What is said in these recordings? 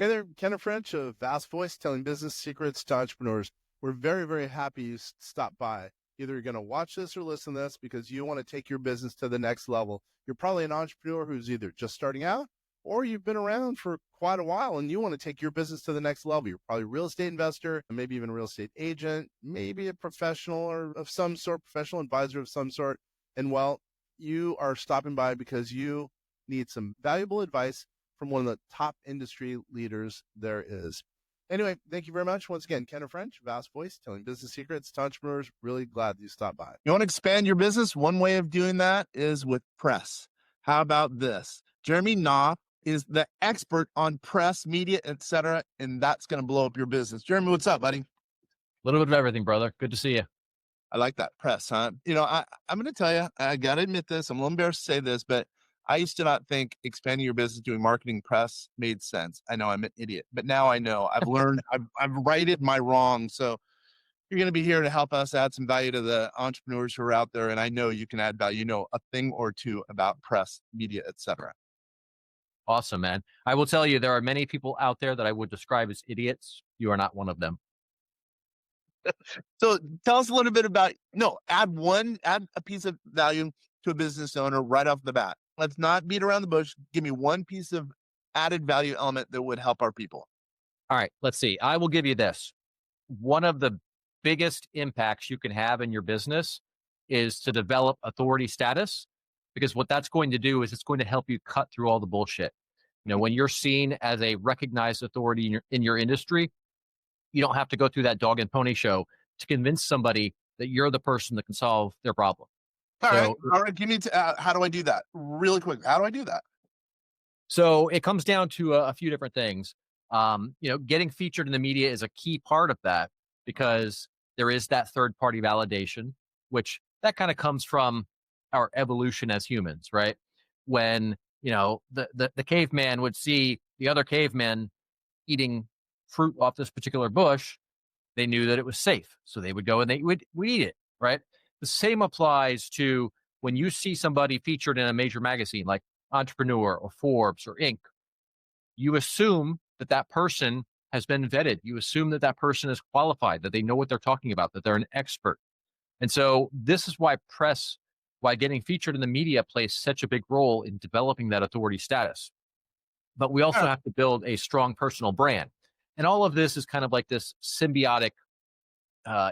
Hey there, Ken French of Vast Voice, telling business secrets to entrepreneurs. We're very, very happy you stopped by. Either you're going to watch this or listen to this because you want to take your business to the next level. You're probably an entrepreneur who's either just starting out or you've been around for quite a while and you want to take your business to the next level. You're probably a real estate investor, maybe even a real estate agent, maybe a professional or of some sort, professional advisor of some sort. And well, you are stopping by because you need some valuable advice from one of the top industry leaders there is. Anyway, thank you very much. Once again, Ken French, Vast Voice, telling business secrets to entrepreneurs. Really glad you stopped by. You want to expand your business? One way of doing that is with press. How about this? Jeremy Knauff is the expert on press, media, etc., and that's going to blow up your business. Jeremy, what's up, buddy? A little bit of everything, brother. Good to see you. I like that press, huh? You know, I'm going to tell you, I got to admit this. I'm a little embarrassed to say this, but I used to not think expanding your business doing marketing press made sense. I know I'm an idiot, but now I know. I've learned, I've righted my wrong. So you're going to be here to help us add some value to the entrepreneurs who are out there. And I know you can add value, you know, a thing or two about press, media, etc. Awesome, man. I will tell you, there are many people out there that I would describe as idiots. You are not one of them. So tell us a little bit about, add a piece of value to a business owner right off the bat. Let's not beat around the bush. Give me one piece of added value element that would help our people. All right, let's see. I will give you this. One of the biggest impacts you can have in your business is to develop authority status, because what that's going to do is it's going to help you cut through all the bullshit. You know, when you're seen as a recognized authority in your industry, you don't have to go through that dog and pony show to convince somebody that you're the person that can solve their problem. All right. Give me how do I do that really quick? How do I do that? So it comes down to a few different things. Getting featured in the media is a key part of that because there is that third party validation, which that kind of comes from our evolution as humans, right? When, the caveman would see the other cavemen eating fruit off this particular bush, they knew that it was safe. So they would go and they would eat it, right? The same applies to when you see somebody featured in a major magazine like Entrepreneur or Forbes or Inc. You assume that that person has been vetted. You assume that that person is qualified, that they know what they're talking about, that they're an expert. And so this is why getting featured in the media plays such a big role in developing that authority status. But we also have to build a strong personal brand. And all of this is kind of like this symbiotic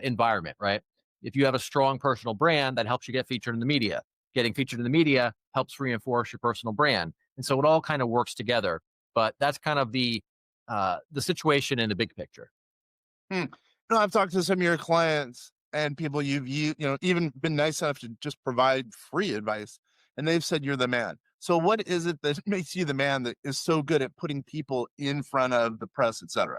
environment, right? If you have a strong personal brand, that helps you get featured in the media. Getting featured in the media helps reinforce your personal brand. And so it all kind of works together. But that's kind of the situation in the big picture. I've talked to some of your clients and people you've even been nice enough to just provide free advice, and they've said you're the man. So what is it that makes you the man that is so good at putting people in front of the press, et cetera?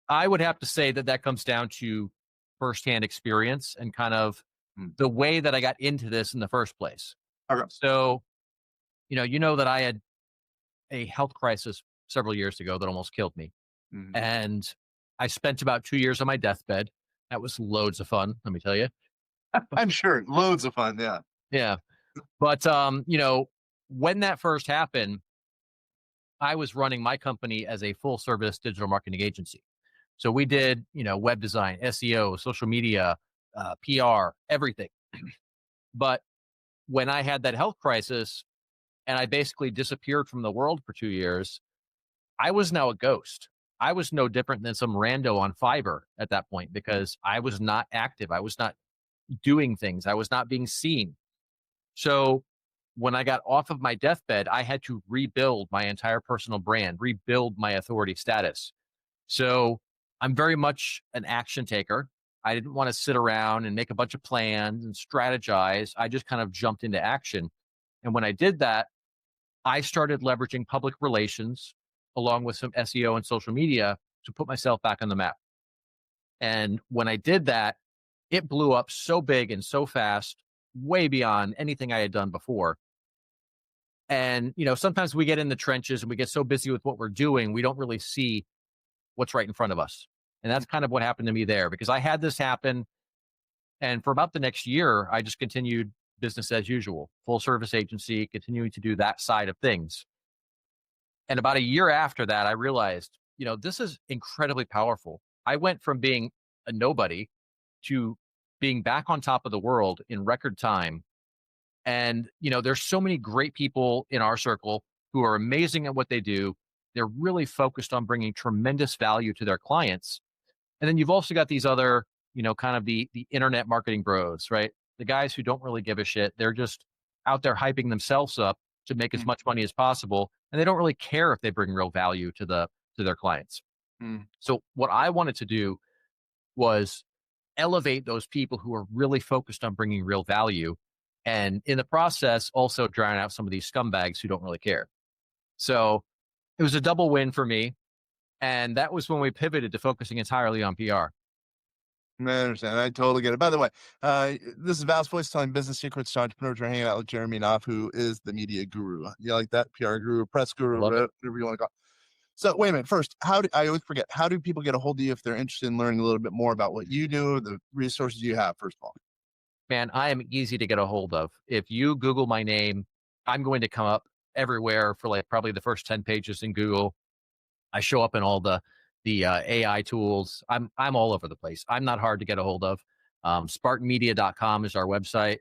I would have to say that comes down to firsthand experience and kind of the way that I got into this in the first place. Okay. So, you know that I had a health crisis several years ago that almost killed me. Mm-hmm. And I spent about 2 years on my deathbed. That was loads of fun, let me tell you. I'm sure. Loads of fun, yeah. Yeah. But, when that first happened, I was running my company as a full service digital marketing agency. So we did, web design, SEO, social media, PR, everything. But when I had that health crisis and I basically disappeared from the world for 2 years, I was now a ghost. I was no different than some rando on Fiverr at that point because I was not active. I was not doing things. I was not being seen. So when I got off of my deathbed, I had to rebuild my entire personal brand, rebuild my authority status. So I'm very much an action taker. I didn't want to sit around and make a bunch of plans and strategize. I just kind of jumped into action. And when I did that, I started leveraging public relations along with some SEO and social media to put myself back on the map. And when I did that, it blew up so big and so fast, way beyond anything I had done before. And, sometimes we get in the trenches and we get so busy with what we're doing, we don't really see what's right in front of us. And that's kind of what happened to me there because I had this happen. And for about the next year, I just continued business as usual, full service agency, continuing to do that side of things. And about a year after that, I realized, this is incredibly powerful. I went from being a nobody to being back on top of the world in record time. And, there's so many great people in our circle who are amazing at what they do. They're really focused on bringing tremendous value to their clients. And then you've also got these other, kind of the internet marketing bros, right? The guys who don't really give a shit. They're just out there hyping themselves up to make as much money as possible. And they don't really care if they bring real value to their clients. So what I wanted to do was elevate those people who are really focused on bringing real value. And in the process, also drown out some of these scumbags who don't really care. So it was a double win for me. And that was when we pivoted to focusing entirely on PR. I understand. I totally get it. By the way, this is Val's Voice telling business secrets to entrepreneurs. We're hanging out with Jeremy Knauff, who is the media guru. You like that? PR guru, press guru, whatever you want to call it. So wait a minute. First, I always forget, how do people get a hold of you if they're interested in learning a little bit more about what you do, the resources you have, first of all? Man, I am easy to get a hold of. If you Google my name, I'm going to come up everywhere for like probably the first 10 pages in Google. I show up in all the AI tools. I'm all over the place. I'm not hard to get a hold of. Spartanmedia.com is our website.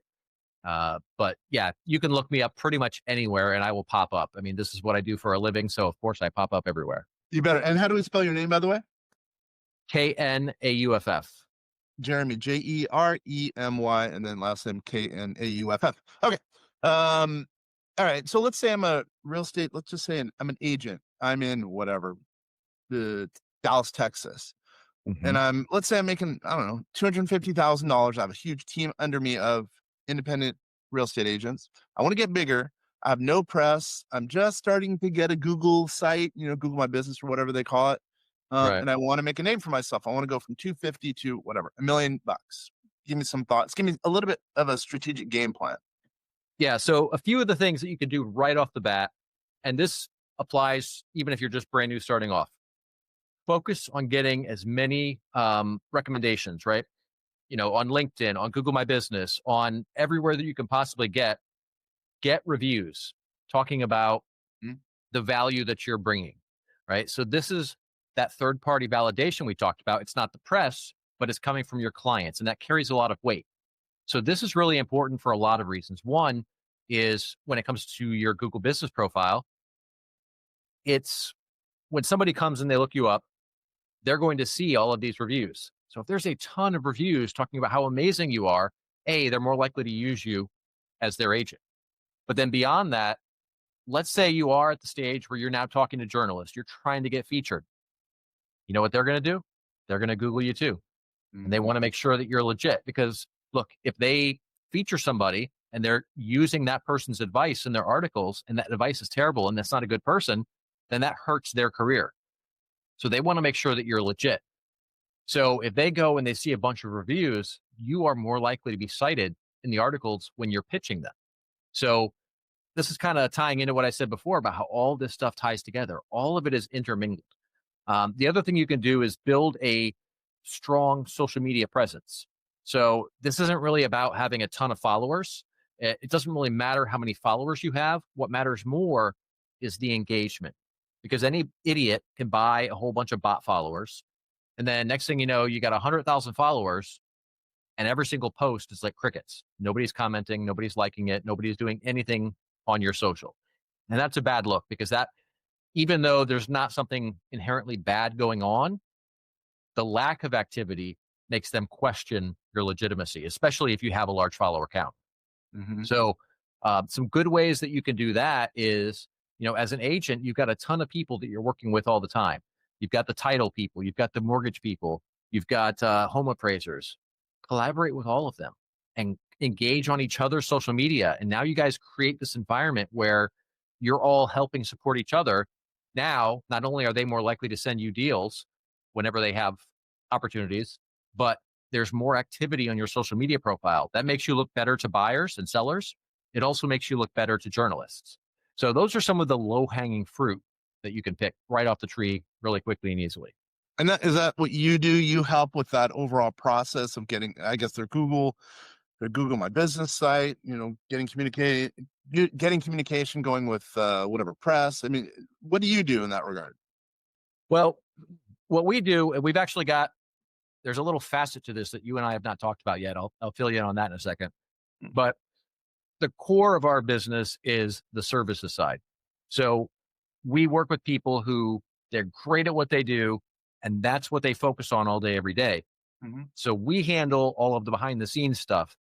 But yeah, you can look me up pretty much anywhere and I will pop up. I mean, this is what I do for a living. So of course I pop up everywhere. You better. And how do we spell your name, by the way? Knauff. Jeremy, Jeremy, and then last name Knauff. Okay. All right. So let's say I'm a real estate. Let's just say I'm an agent. I'm in whatever, the Dallas, Texas. And let's say I'm making, I don't know, $250,000. I have a huge team under me of independent real estate agents. I want to get bigger. I have no press. I'm just starting to get a Google site, Google My Business or whatever they call it. Right. And I want to make a name for myself. I want to go from 250 to whatever, $1 million. Give me some thoughts. Give me a little bit of a strategic game plan. Yeah. So a few of the things that you can do right off the bat, and this applies even if you're just brand new starting off. Focus on getting as many recommendations, right? On LinkedIn, on Google My Business, on everywhere that you can possibly get reviews talking about the value that you're bringing, right? So this is that third-party validation we talked about. It's not the press, but it's coming from your clients, and that carries a lot of weight. So this is really important for a lot of reasons. One is when it comes to your Google business profile, it's when somebody comes and they look you up, they're going to see all of these reviews. So if there's a ton of reviews talking about how amazing you are, they're more likely to use you as their agent. But then beyond that, let's say you are at the stage where you're now talking to journalists, you're trying to get featured. You know what they're going to do? They're going to Google you too. And they want to make sure that you're legit because look, if they feature somebody and they're using that person's advice in their articles and that advice is terrible and that's not a good person, then that hurts their career. So they want to make sure that you're legit. So if they go and they see a bunch of reviews, you are more likely to be cited in the articles when you're pitching them. So this is kind of tying into what I said before about how all this stuff ties together. All of it is intermingled. The other thing you can do is build a strong social media presence. So this isn't really about having a ton of followers. It doesn't really matter how many followers you have. What matters more is the engagement, because any idiot can buy a whole bunch of bot followers. And then next thing you know, you got 100,000 followers and every single post is like crickets. Nobody's commenting, nobody's liking it, nobody's doing anything on your social. And that's a bad look because that, even though there's not something inherently bad going on, the lack of activity makes them question your legitimacy, especially if you have a large follower count. So some good ways that you can do that is, as an agent, you've got a ton of people that you're working with all the time. You've got the title people, you've got the mortgage people, you've got home appraisers. Collaborate with all of them and engage on each other's social media. And now you guys create this environment where you're all helping support each other. Now, not only are they more likely to send you deals whenever they have opportunities, but there's more activity on your social media profile. That makes you look better to buyers and sellers. It also makes you look better to journalists. So those are some of the low-hanging fruit that you can pick right off the tree really quickly and easily. And is that what you do? You help with that overall process of getting, I guess, their Google My Business site, getting communication going with whatever press. I mean, what do you do in that regard? Well, what we do, and we've actually got, there's a little facet to this that you and I have not talked about yet. I'll fill you in on that in a second. But the core of our business is the services side. So we work with people who they're great at what they do, and that's what they focus on all day, every day. So we handle all of the behind the scenes stuff.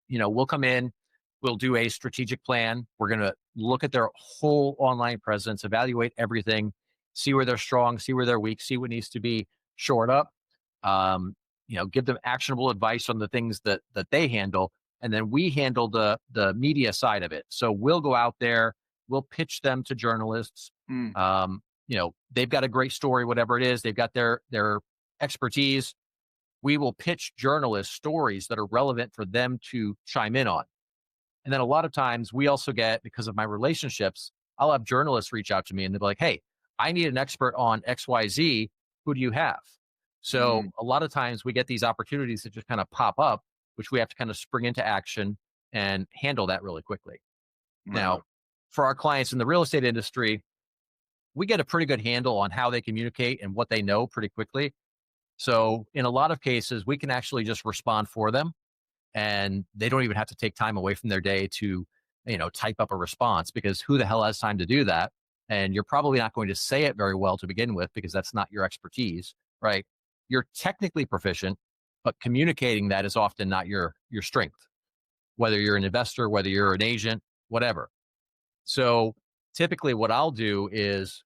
We'll come in, we'll do a strategic plan. We're going to look at their whole online presence, evaluate everything, see where they're strong, see where they're weak, see what needs to be shored up. Give them actionable advice on the things that they handle. And then we handle the media side of it. So we'll go out there, we'll pitch them to journalists. They've got a great story, whatever it is, they've got their expertise. We will pitch journalists stories that are relevant for them to chime in on. And then a lot of times we also get, because of my relationships, I'll have journalists reach out to me and they'll be like, hey, I need an expert on XYZ. Who do you have? So a lot of times we get these opportunities that just kind of pop up, which we have to kind of spring into action and handle that really quickly. Now, for our clients in the real estate industry, we get a pretty good handle on how they communicate and what they know pretty quickly. So in a lot of cases, we can actually just respond for them, and they don't even have to take time away from their day to, type up a response, because who the hell has time to do that? And you're probably not going to say it very well to begin with, because that's not your expertise, right? You're technically proficient, but communicating that is often not your strength, whether you're an investor, whether you're an agent, whatever. So typically what I'll do is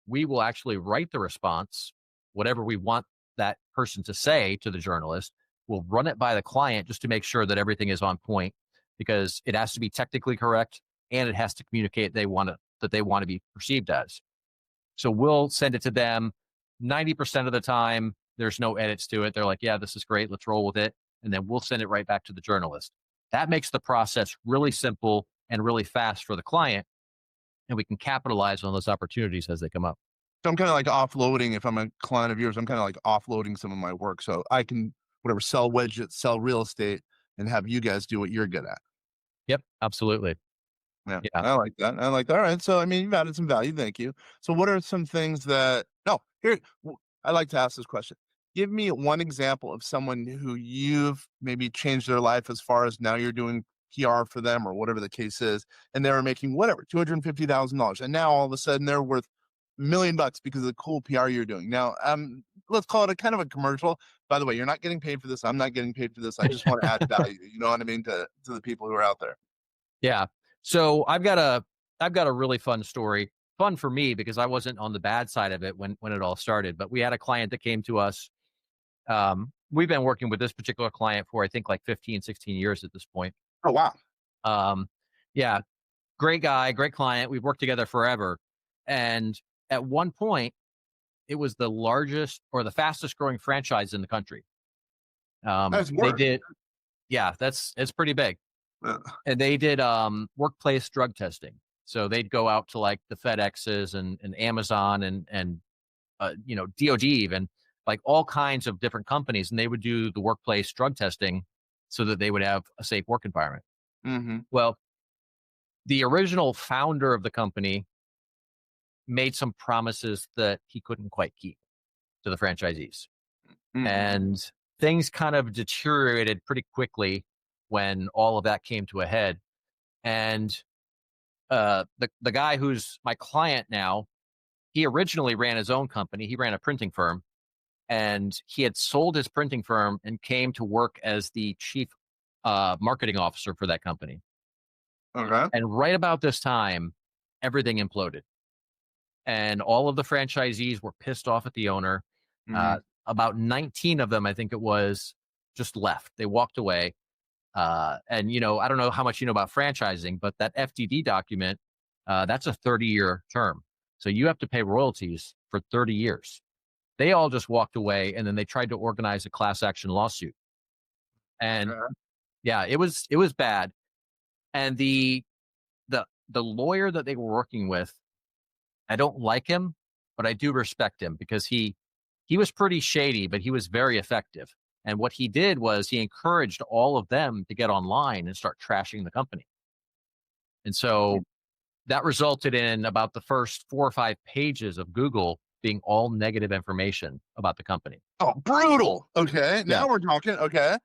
we will actually write the response, whatever we want that person to say to the journalist. We'll run it by the client just to make sure that everything is on point, because it has to be technically correct and it has to communicate that they want to be perceived as. So we'll send it to them. 90% of the time, there's no edits to it. They're like, yeah, this is great. Let's roll with it. And then we'll send it right back to the journalist. That makes the process really simple and really fast for the client. And we can capitalize on those opportunities as they come up. So I'm kind of like offloading. If I'm a client of yours, I'm kind of like offloading some of my work. So I can, sell widgets, sell real estate, and have you guys do what you're good at. Yep, absolutely. Yeah, I like that. All right. So, you've added some value. Thank you. So what are some things I like to ask this question. Give me one example of someone who you've maybe changed their life, as far as now you're doing PR for them or whatever the case is, and they were making $250,000. And now all of a sudden they're worth $1 million because of the cool PR you're doing. Now, let's call it a kind of a commercial. By the way, you're not getting paid for this. I'm not getting paid for this. I just want to add value. You know what I mean? To the people who are out there. Yeah. So I've got a really fun story. Fun for me because I wasn't on the bad side of it when it all started. But we had a client that came to us. We've been working with this particular client for, I think, like 15, 16 years at this point. Oh, wow. Yeah. Great guy, great client. We've worked together forever. And at one point, it was the largest or the fastest growing franchise in the country. They did. Yeah, it's pretty big. And they did workplace drug testing. So they'd go out to like the FedExes and Amazon and DOD, even, like all kinds of different companies, and they would do the workplace drug testing so that they would have a safe work environment. Well, the original founder of the company made some promises that he couldn't quite keep to the franchisees. And things kind of deteriorated pretty quickly when all of that came to a head. And the guy who's my client now, he originally ran his own company. He ran a printing firm, and he had sold his printing firm and came to work as the chief marketing officer for that company. Okay. And right about this time, everything imploded. And all of the franchisees were pissed off at the owner. About 19 of them, I think it was, just left. They walked away. And, I don't know how much you know about franchising, but that FDD document, that's a 30-year term. So you have to pay royalties for 30 years. They all just walked away, and then they tried to organize a class action lawsuit. And yeah, it was bad. And the lawyer that they were working with, I don't like him, but I do respect him because he was pretty shady, but he was very effective. And what he did was he encouraged all of them to get online and start trashing the company. And so that resulted in about the first 4 or 5 pages of Google being all negative information about the company. Oh, brutal. Okay. Yeah. Now we're talking. Okay.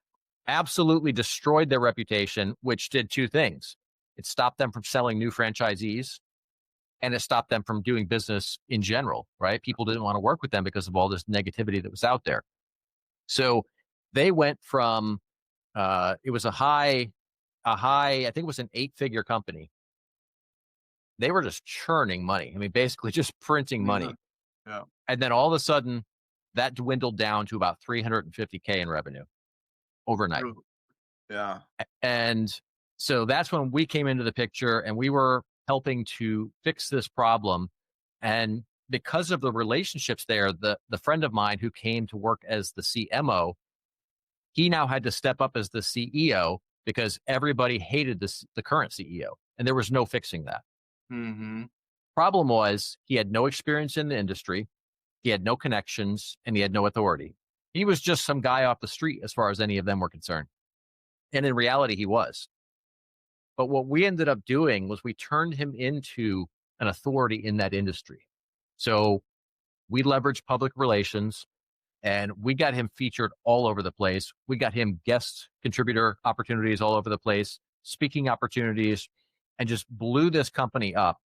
Absolutely destroyed their reputation, which did 2 things. It stopped them from selling new franchisees, and it stopped them from doing business in general, right? People didn't want to work with them because of all this negativity that was out there. So they went from it was a high, I think it was an 8-figure company. They were just churning money. I mean, basically just printing money. Yeah. And then all of a sudden, that dwindled down to about $350K in revenue overnight. Brutal. Yeah. And so that's when we came into the picture, and we were helping to fix this problem. And because of the relationships there, the friend of mine who came to work as the CMO, he now had to step up as the CEO because everybody hated the current CEO, and there was no fixing that. Mm-hmm. Problem was, he had no experience in the industry, he had no connections, and he had no authority. He was just some guy off the street as far as any of them were concerned. And in reality, he was. But what we ended up doing was we turned him into an authority in that industry. So we leveraged public relations, and we got him featured all over the place. We got him guest contributor opportunities all over the place, speaking opportunities, and just blew this company up.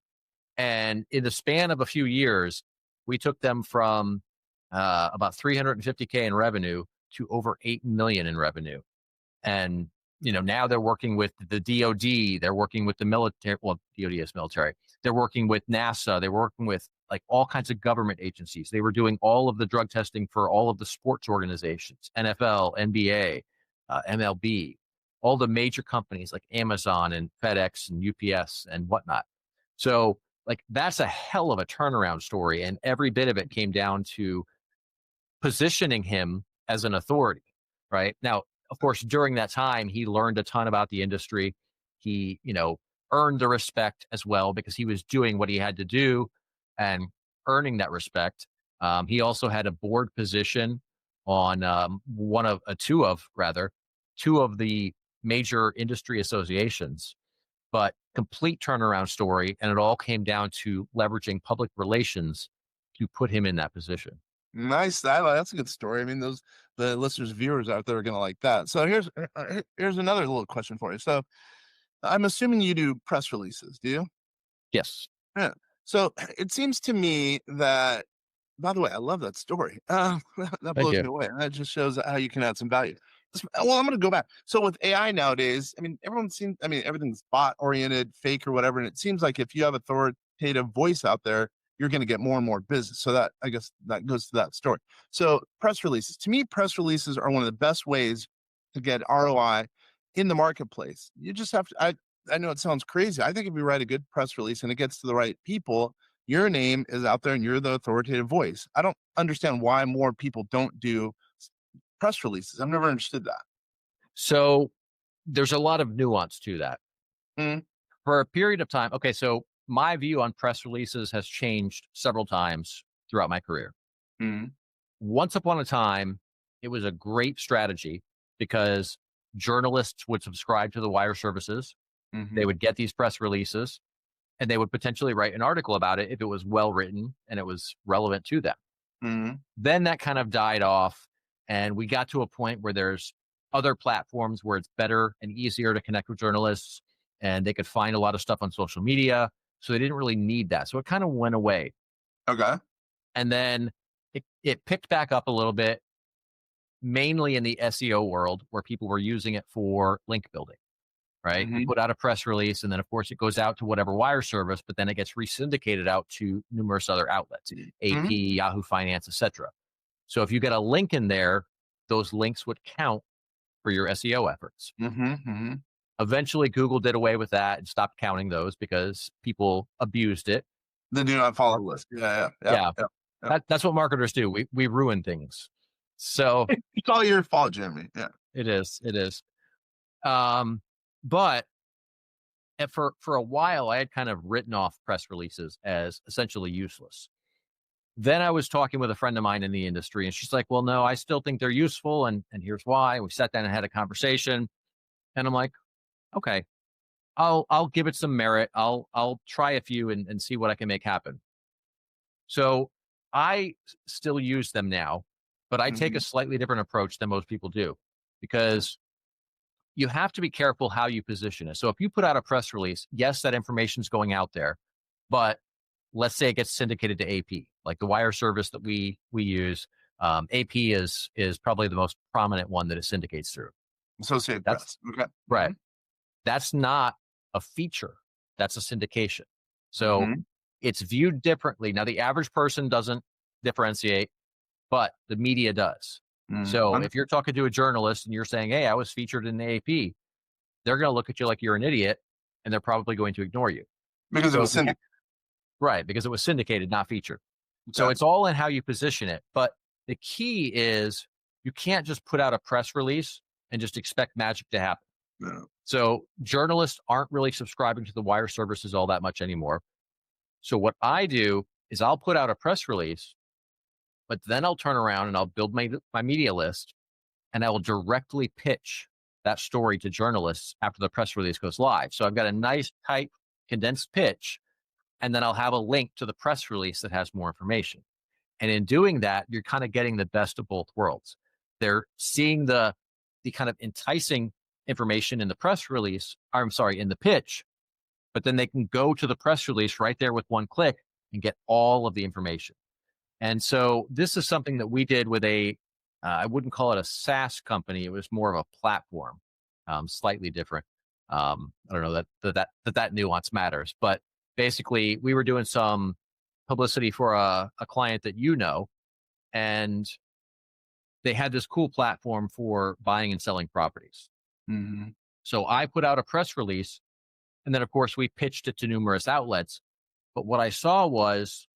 And in the span of a few years, we took them from about $350K in revenue to over $8 million in revenue. And now they're working with the DoD, they're working with the military. Well, DoD is military. They're working with NASA. They're working with like all kinds of government agencies. They were doing all of the drug testing for all of the sports organizations, NFL, NBA, MLB, all the major companies like Amazon and FedEx and UPS and whatnot. So like that's a hell of a turnaround story. And every bit of it came down to positioning him as an authority, right? Now, of course, during that time, he learned a ton about the industry. He, earned the respect as well because he was doing what he had to do and earning that respect. He also had a board position on two of the major industry associations, but complete turnaround story. And it all came down to leveraging public relations to put him in that position. Nice. That's a good story. I mean, the listeners, viewers out there are going to like that. So here's another little question for you. So I'm assuming you do press releases, do you? Yes. Yeah. So it seems to me that, by the way, I love that story. That blows me away. That just shows how you can add some value. Well, I'm going to go back. So with AI nowadays, I mean, everything's bot oriented, fake or whatever. And it seems like if you have authoritative voice out there, you're going to get more and more business. So that, I guess that goes to that story. So press releases, to me, press releases are one of the best ways to get ROI in the marketplace. You just have to, I know it sounds crazy. I think if you write a good press release and it gets to the right people, your name is out there and you're the authoritative voice. I don't understand why more people don't do press releases. I've never understood that. So there's a lot of nuance to that. For a period of time. Okay. So my view on press releases has changed several times throughout my career. Once upon a time, it was a great strategy because journalists would subscribe to the wire services. They would get these press releases and they would potentially write an article about it if it was well written and it was relevant to them. Then that kind of died off, and we got to a point where there's other platforms where it's better and easier to connect with journalists, and they could find a lot of stuff on social media. So they didn't really need that. So it kind of went away. Okay. And then it picked back up a little bit, mainly in the SEO world where people were using it for link building, right? You put out a press release, and then of course it goes out to whatever wire service, but then it gets resyndicated out to numerous other outlets, AP, Yahoo Finance, etc. So if you get a link in there, those links would count for your SEO efforts. Eventually, Google did away with that and stopped counting those because people abused it. The do not follow list. Yeah. That's what marketers do. We ruin things. So it's all your fault, Jeremy. Yeah, it is. But for a while, I had kind of written off press releases as essentially useless. Then I was talking with a friend of mine in the industry, and she's like, well, no, I still think they're useful, and here's why. We sat down and had a conversation, and I'm like, okay, I'll give it some merit. I'll try a few and see what I can make happen. So I still use them now, but I take a slightly different approach than most people do, because you have to be careful how you position it. So if you put out a press release, yes, that information is going out there, but let's say it gets syndicated to AP, like the wire service that we use. AP is probably the most prominent one that it syndicates through. Associated Press. Okay. Right. That's not a feature. That's a syndication. So it's viewed differently. Now, the average person doesn't differentiate, but the media does. So if you're talking to a journalist and you're saying, hey, I was featured in the AP, they're going to look at you like you're an idiot, and they're probably going to ignore you. Because it was syndicated. Right, because it was syndicated, not featured. So it's all in how you position it. But the key is you can't just put out a press release and just expect magic to happen. No. So journalists aren't really subscribing to the wire services all that much anymore. So what I do is I'll put out a press release, but then I'll turn around and I'll build my media list, and I will directly pitch that story to journalists after the press release goes live. So I've got a nice, tight, condensed pitch, and then I'll have a link to the press release that has more information. And in doing that, you're kind of getting the best of both worlds. They're seeing the kind of enticing information in the press release, in the pitch, but then they can go to the press release right there with one click and get all of the information. And so this is something that we did with I wouldn't call it a SaaS company. It was more of a platform, slightly different. I don't know that nuance matters, but basically we were doing some publicity for a client that and they had this cool platform for buying and selling properties. So I put out a press release, and then of course we pitched it to numerous outlets. But what I saw was,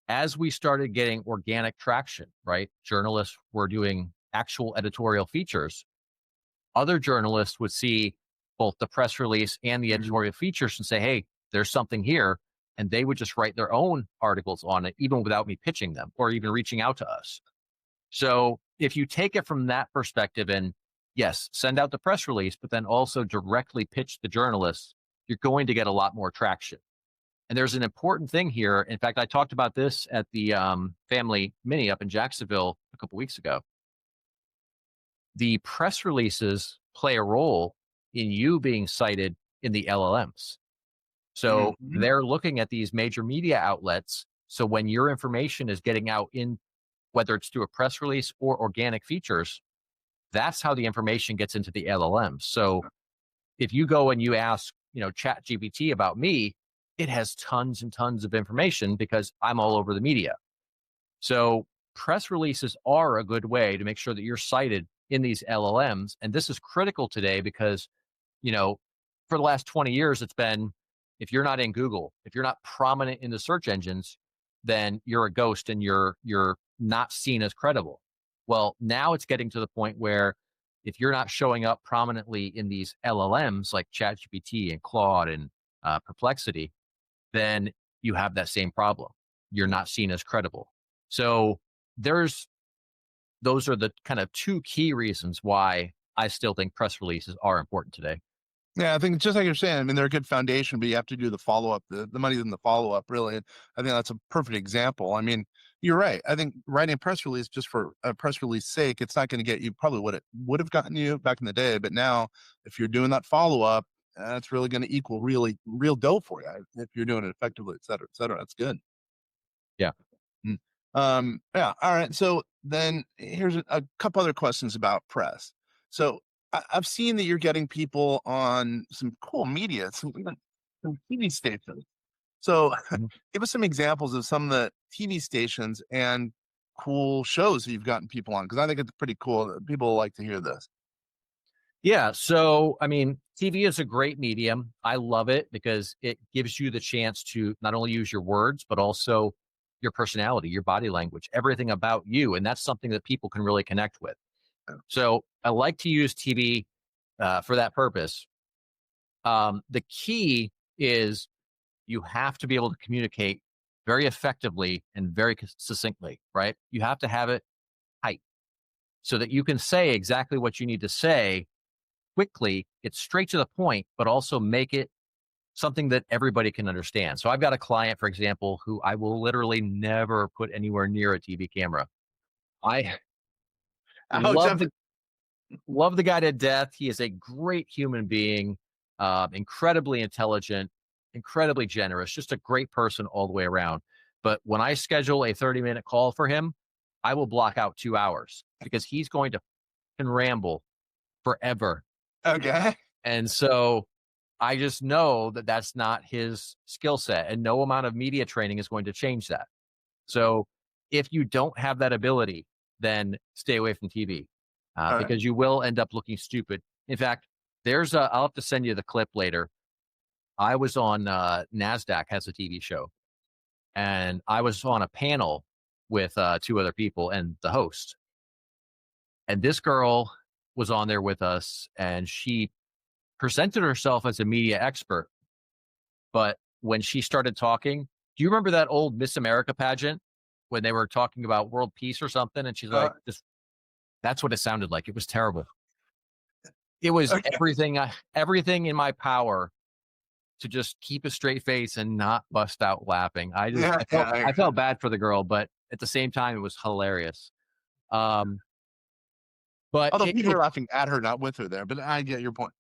as we started getting organic traction, right? Journalists were doing actual editorial features. Other journalists would see both the press release and the editorial features and say, hey, there's something here. And they would just write their own articles on it, even without me pitching them or even reaching out to us. So if you take it from that perspective and yes, send out the press release, but then also directly pitch the journalists, you're going to get a lot more traction. And there's an important thing here. In fact, I talked about this at the family mini up in Jacksonville a couple weeks ago. The press releases play a role in you being cited in the LLMs. So they're looking at these major media outlets. So when your information is getting out in, whether it's through a press release or organic features, that's how the information gets into the LLMs. So if you go and you ask, ChatGPT about me, it has tons and tons of information because I'm all over the media. So press releases are a good way to make sure that you're cited in these LLMs. And this is critical today because, for the last 20 years, it's been, if you're not in Google, if you're not prominent in the search engines, then you're a ghost and you're not seen as credible. Well, now it's getting to the point where if you're not showing up prominently in these LLMs like ChatGPT and Claude and Perplexity, then you have that same problem. You're not seen as credible. So those are the kind of two key reasons why I still think press releases are important today. Yeah, I think just like you're saying, I mean, they're a good foundation, but you have to do the follow-up. The money's in the follow-up, really. And I think that's a perfect example. I mean, you're right. I think writing a press release just for a press release sake, it's not going to get you probably what it would have gotten you back in the day. But now, if you're doing that follow-up, that's really going to equal real dough for you if you're doing it effectively, et cetera, et cetera. That's good. Yeah. Yeah. All right. So then here's a couple other questions about press. So I've seen that you're getting people on some cool media, some TV stations. So give us some examples of some of the TV stations and cool shows that you've gotten people on, because I think it's pretty cool. People like to hear this. Yeah. So, I mean, TV is a great medium. I love it because it gives you the chance to not only use your words, but also your personality, your body language, everything about you. And that's something that people can really connect with. So I like to use TV for that purpose. The key is you have to be able to communicate very effectively and very succinctly, right? You have to have it tight so that you can say exactly what you need to say, quickly, get straight to the point, but also make it something that everybody can understand. So I've got a client, for example, who I will literally never put anywhere near a TV camera. I love the guy to death. He is a great human being, incredibly intelligent, incredibly generous, just a great person all the way around. But when I schedule a 30-minute call for him, I will block out 2 hours because he's going to ramble forever. Okay. And so I just know that that's not his skill set, and no amount of media training is going to change that. So if you don't have that ability, then stay away from TV because you will end up looking stupid. In fact, I'll have to send you the clip later. I was on NASDAQ has a TV show, and I was on a panel with 2 other people and the host. And this girl was on there with us, and she presented herself as a media expert. But when she started talking, do you remember that old Miss America pageant when they were talking about world peace or something? And she's like, that's what it sounded like. It was terrible. It was everything in my power to just keep a straight face and not bust out laughing. I felt bad for the girl, but at the same time, it was hilarious. But although people are laughing at her, not with her there, but I get your point.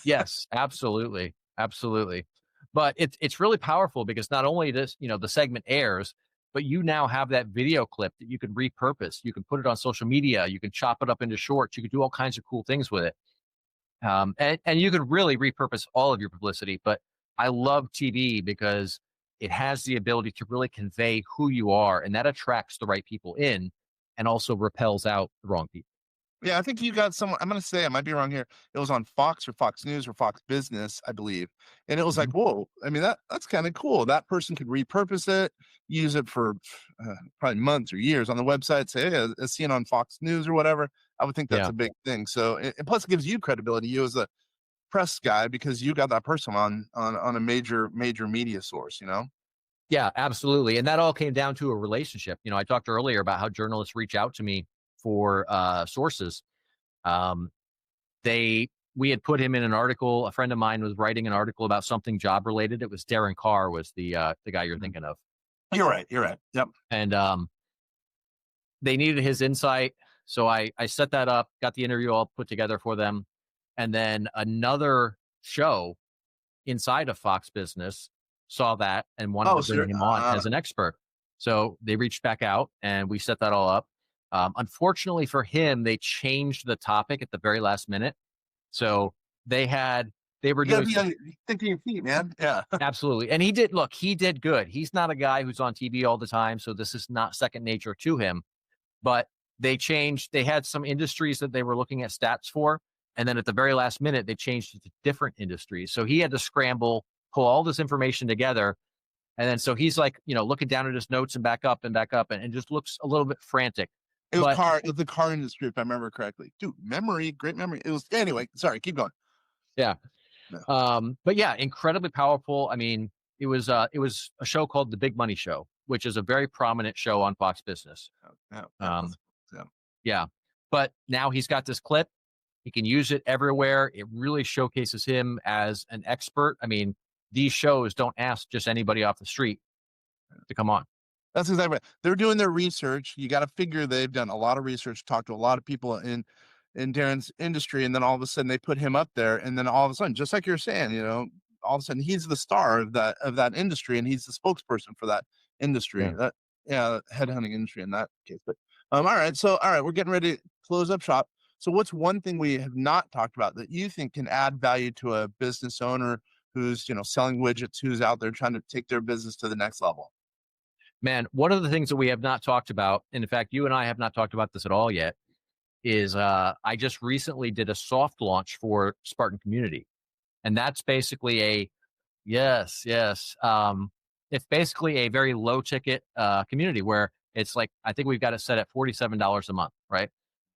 Yes, absolutely. Absolutely. But it's really powerful because not only this, the segment airs, but you now have that video clip that you can repurpose. You can put it on social media. You can chop it up into shorts. You can do all kinds of cool things with it. And you can really repurpose all of your publicity. But I love TV because it has the ability to really convey who you are, and that attracts the right people in and also repels out the wrong people. Yeah, I think you got someone. I'm going to say I might be wrong here. It was on Fox or Fox News or Fox Business, I believe, and it was like, whoa! I mean, that's kind of cool. That person could repurpose it, use it for probably months or years on the website. Say, hey, as seen on Fox News or whatever. I would think that's a big thing. So, and plus, it gives you credibility, you as a press guy, because you got that person on a major media source. Yeah, absolutely. And that all came down to a relationship. I talked earlier about how journalists reach out to me for sources. We had put him in an article. A friend of mine was writing an article about something job related. It was Darren Carr was the guy you're thinking of. You're right. Yep. And they needed his insight. So I set that up, got the interview all put together for them. And then another show inside of Fox Business saw that and wanted to bring him on as an expert. So they reached back out and we set that all up. Unfortunately for him, they changed the topic at the very last minute. So they were doing thinking your feet, man. Yeah, absolutely. And he did good. He's not a guy who's on TV all the time. So this is not second nature to him, but they had some industries that they were looking at stats for. And then at the very last minute, they changed it to different industries. So he had to scramble, pull all this information together. And then, so he's like, looking down at his notes and back up and just looks a little bit frantic. It was the car industry, if I remember correctly. Dude, great memory. It was, anyway, sorry, keep going. Yeah. No. But yeah, incredibly powerful. I mean, it was a show called The Big Money Show, which is a very prominent show on Fox Business. Yeah. But now he's got this clip. He can use it everywhere. It really showcases him as an expert. I mean, these shows don't ask just anybody off the street to come on. That's exactly right. They're doing their research. You got to figure they've done a lot of research, talked to a lot of people in Darren's industry, and then all of a sudden they put him up there, and then all of a sudden, just like you're saying, all of a sudden he's the star of that industry, and he's the spokesperson for that industry. Headhunting industry in that case. But all right, we're getting ready to close up shop. So what's one thing we have not talked about that you think can add value to a business owner who's, selling widgets, who's out there trying to take their business to the next level? Man, one of the things that we have not talked about, and in fact, you and I have not talked about this at all yet, is I just recently did a soft launch for Spartan Community. And that's basically it's basically a very low ticket community where it's like, I think we've got it set at $47 a month, right?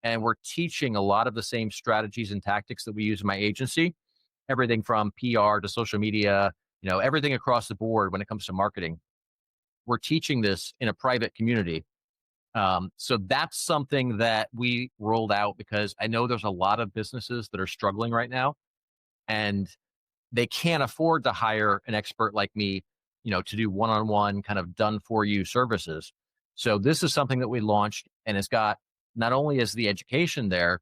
And we're teaching a lot of the same strategies and tactics that we use in my agency, everything from PR to social media, everything across the board when it comes to marketing. We're teaching this in a private community. So that's something that we rolled out because I know there's a lot of businesses that are struggling right now, and they can't afford to hire an expert like me, to do one-on-one kind of done for you services. So this is something that we launched, and it's got not only is the education there,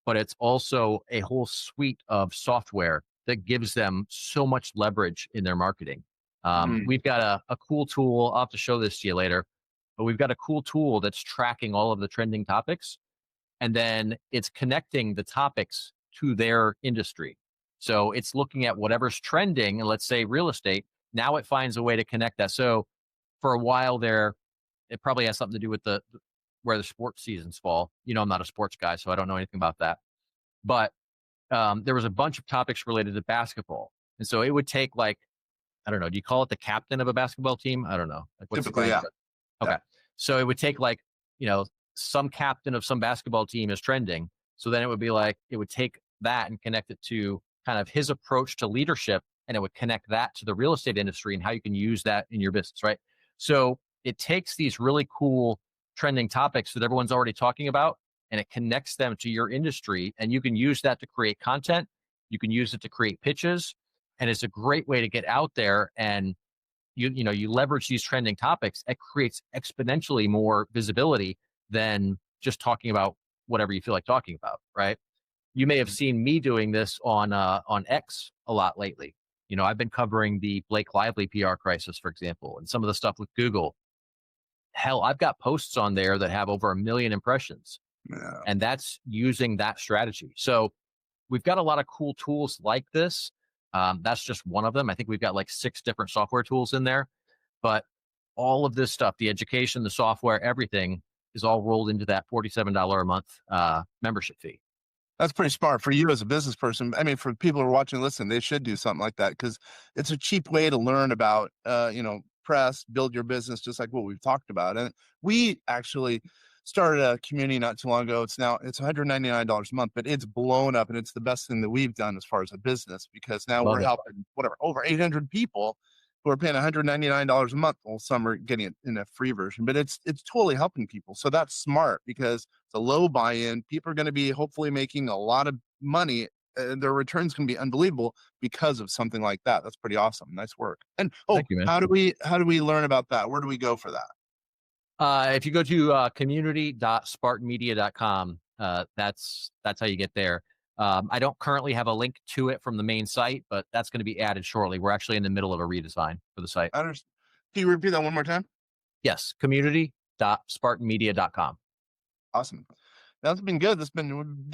but it's also a whole suite of software that gives them so much leverage in their marketing. We've got a cool tool. I'll have to show this to you later, but we've got a cool tool that's tracking all of the trending topics, and then it's connecting the topics to their industry. So it's looking at whatever's trending, and let's say real estate. Now it finds a way to connect that. So for a while there, it probably has something to do with where the sports seasons fall. I'm not a sports guy, so I don't know anything about that. But there was a bunch of topics related to basketball. And so it would take I don't know, do you call it the captain of a basketball team? I don't know. Typically, yeah. Okay. Yeah. So it would take some captain of some basketball team is trending. So then it would be it would take that and connect it to kind of his approach to leadership. And it would connect that to the real estate industry and how you can use that in your business, right? So it takes these really cool trending topics that everyone's already talking about, and it connects them to your industry. And you can use that to create content. You can use it to create pitches. And it's a great way to get out there, and you leverage these trending topics. It creates exponentially more visibility than just talking about whatever you feel like talking about, right? You may have seen me doing this on X a lot lately. I've been covering the Blake Lively PR crisis, for example, and some of the stuff with Google. Hell, I've got posts on there that have over 1 million impressions, and that's using that strategy. So we've got a lot of cool tools like this. That's just one of them. I think we've got 6 different software tools in there, but all of this stuff, the education, the software, everything is all rolled into that $47 a month membership fee. That's pretty smart for you as a business person. I mean, for people who are watching and listening, they should do something like that because it's a cheap way to learn about, press, build your business, just like what we've talked about. And we actually started a community not too long ago. It's $199 a month, but it's blown up, and it's the best thing that we've done as far as a business, because now we're helping over 800 people who are paying $199 a month. Well, some are getting it in a free version, but it's totally helping people. So that's smart because it's a low buy-in. People are going to be hopefully making a lot of money. Their returns can be unbelievable because of something like that. That's pretty awesome. Nice work. And Thank you, man. how do we learn about that? Where do we go for that? If you go to community.spartanmedia.com, that's how you get there. I don't currently have a link to it from the main site, but that's going to be added shortly. We're actually in the middle of a redesign for the site. I understand. Can you repeat that one more time? Yes, community.spartanmedia.com. Awesome. That's been good. We've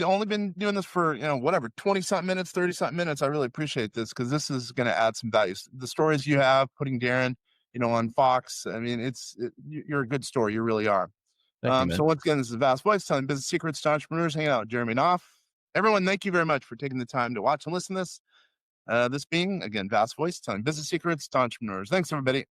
only been doing this for 20-something minutes, 30-something minutes. I really appreciate this because this is going to add some value. The stories you have, putting Darren, on Fox. I mean, you're a good story. You really are. Thank you, so once again, this is Vast Voice telling business secrets to entrepreneurs, hanging out with Jeremy Knauff. Everyone, thank you very much for taking the time to watch and listen to this. This being, again, Vast Voice telling business secrets to entrepreneurs. Thanks, everybody.